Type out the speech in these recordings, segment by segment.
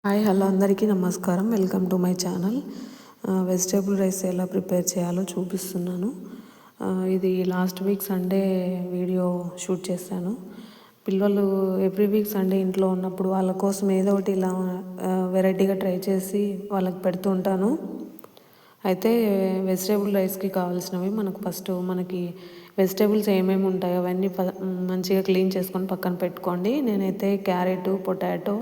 Hi hello అందరికీ నమస్కారం. Welcome to my channel. Vegetable rice ఎలా ప్రిపేర్ చేయాలో చూపిస్తున్నాను. ఇది last week Sunday video shoot చేశాను. పిల్లలు ఎవ్రీ వీక్ సండే ఇంట్లో ఉన్నప్పుడు వాళ్ళ కోసం ఏదో ఒకటి ఇలా వెరైటీగా ట్రై చేసి వాళ్ళకి పెడుతూ ఉంటాను. అయితే వెజిటేబుల్ రైస్కి కావాల్సినవి మనకి వెజిటేబుల్స్ ఏమేమి ఉంటాయో అవన్నీ మంచిగా క్లీన్ చేసుకొని పక్కన పెట్టుకోండి. నేనైతే క్యారెట్, పొటాటో,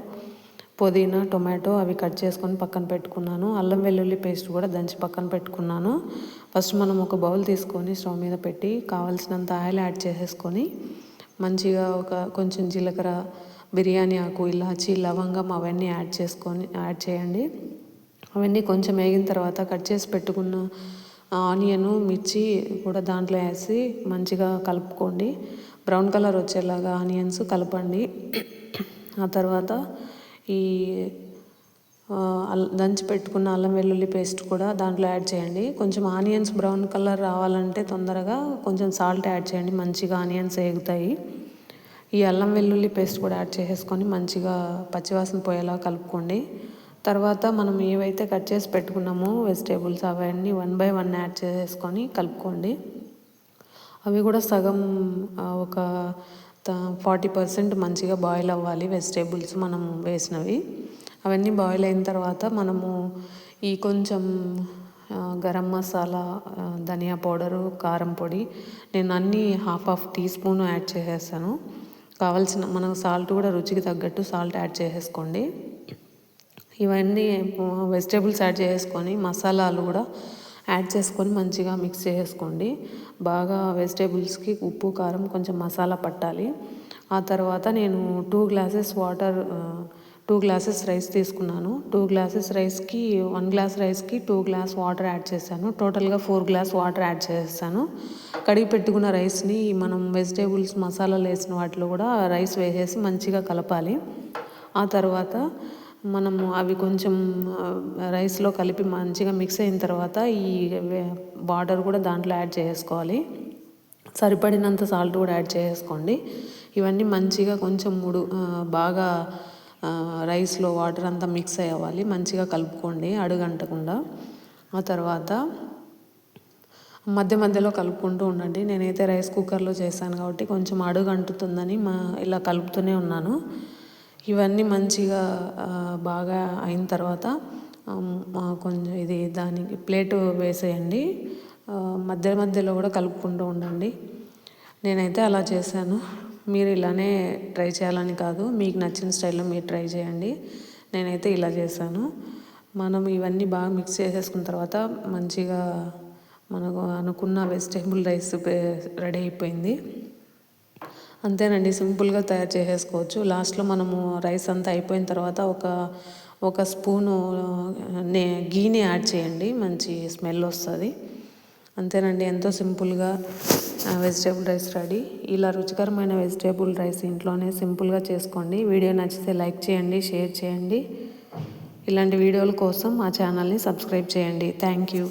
పుదీనా, టొమాటో అవి కట్ చేసుకొని పక్కన పెట్టుకున్నాను. అల్లం వెల్లుల్లి పేస్ట్ కూడా దంచి పక్కన పెట్టుకున్నాను. ఫస్ట్ మనం ఒక బౌల్ తీసుకొని స్టవ్ మీద పెట్టి కావాల్సినంత ఆయిల్ యాడ్ చేసేసుకొని మంచిగా కొంచెం జీలకర్ర, బిర్యానీ ఆకు, ఇలాచి, లవంగం అవన్నీ యాడ్ చేయండి. అవన్నీ కొంచెం వేగిన తర్వాత కట్ చేసి పెట్టుకున్న ఆనియను, మిర్చి కూడా దాంట్లో వేసి మంచిగా కలుపుకోండి. బ్రౌన్ కలర్ వచ్చేలాగా ఆనియన్స్ కలపండి. ఆ తర్వాత ఈ దంచి పెట్టుకున్న అల్లం వెల్లుల్లి పేస్ట్ కూడా దాంట్లో యాడ్ చేయండి. కొంచెం ఆనియన్స్ బ్రౌన్ కలర్ రావాలంటే తొందరగా కొంచెం సాల్ట్ యాడ్ చేయండి, మంచిగా ఆనియన్స్ వేగుతాయి. ఈ అల్లం వెల్లుల్లి పేస్ట్ కూడా యాడ్ చేసేసుకొని మంచిగా పచ్చివాసన పోయేలా కలుపుకోండి. తర్వాత మనం ఏవైతే కట్ చేసి పెట్టుకున్నామో వెజిటేబుల్స్ అవన్నీ 1 by 1 యాడ్ చేసేసుకొని కలుపుకోండి. అవి కూడా సగం ఒక 40% మంచిగా బాయిల్ అవ్వాలి వెజిటేబుల్స్ మనం వేసినవి. అవన్నీ బాయిల్ అయిన తర్వాత మనము ఈ కొంచెం గరం మసాలా, ధనియా పౌడరు, కారం పొడి నేను అన్నీ హాఫ్ టీ స్పూన్ యాడ్ చేసేసాను. కావాల్సిన మనం సాల్ట్ కూడా రుచికి తగ్గట్టు సాల్ట్ యాడ్ చేసేసుకోండి. ఇవన్నీ వెజిటేబుల్స్ యాడ్ చేసుకొని మసాలాలు కూడా యాడ్ చేసుకొని మంచిగా మిక్స్ చేసుకోండి. బాగా వెజిటేబుల్స్కి ఉప్పు, కారం, కొంచెం మసాలా పట్టాలి. ఆ తర్వాత నేను 2 గ్లాసెస్ రైస్ తీసుకున్నాను. 2 గ్లాసెస్ రైస్కి 1 గ్లాస్ రైస్కి 2 గ్లాస్ వాటర్ యాడ్ చేశాను. టోటల్గా 4 గ్లాస్ వాటర్ యాడ్ చేస్తాను. కడిగి పెట్టుకున్న రైస్ని మనం వెజిటేబుల్స్ మసాలాలు వేసిన వాటిలో కూడా రైస్ వేసేసి మంచిగా కలపాలి. ఆ తర్వాత మనము అవి కొంచెం రైస్లో కలిపి మంచిగా మిక్స్ అయిన తర్వాత ఈ వాటర్ కూడా దాంట్లో యాడ్ చేసుకోవాలి. సరిపడినంత సాల్ట్ కూడా యాడ్ చేసుకోండి. ఇవన్నీ మంచిగా కొంచెం బాగా రైస్లో వాటర్ అంతా మిక్స్ అవ్వాలి, మంచిగా కలుపుకోండి అడుగంటకుండా. ఆ తర్వాత మధ్య మధ్యలో కలుపుకుంటూ ఉండండి. నేనైతే రైస్ కుక్కర్లో చేశాను కాబట్టి కొంచెం అడుగు అంటుతుందని ఇలా కలుపుతూనే ఉన్నాను. ఇవన్నీ మంచిగా బాగా అయిన తర్వాత కొంచెం దానికి ప్లేటు వేసేయండి. మధ్య మధ్యలో కూడా కలుపుకుంటూ ఉండండి. నేనైతే అలా చేశాను. మీరు ఇలానే ట్రై చేయాలని కాదు, మీకు నచ్చిన స్టైల్లో మీరు ట్రై చేయండి. నేనైతే ఇలా చేశాను. మనం ఇవన్నీ బాగా మిక్స్ చేసేసుకున్న తర్వాత మంచిగా మనకు అనుకున్న వెజిటేబుల్ రైస్ రెడీ అయిపోయింది. అంతేనండి, సింపుల్గా తయారు చేసేసుకోవచ్చు. లాస్ట్లో మనము రైస్ అంతా అయిపోయిన తర్వాత ఒక స్పూను గీని యాడ్ చేయండి, మంచి స్మెల్ వస్తుంది. అంతేనండి, ఎంతో సింపుల్గా వెజిటేబుల్ రైస్ రెడీ. ఇలా రుచికరమైన వెజిటేబుల్ రైస్ ఇంట్లోనే సింపుల్గా చేసుకోండి. వీడియో నచ్చితే లైక్ చేయండి, షేర్ చేయండి. ఇలాంటి వీడియోల కోసం మా ఛానల్ని సబ్స్క్రైబ్ చేయండి. Thank you.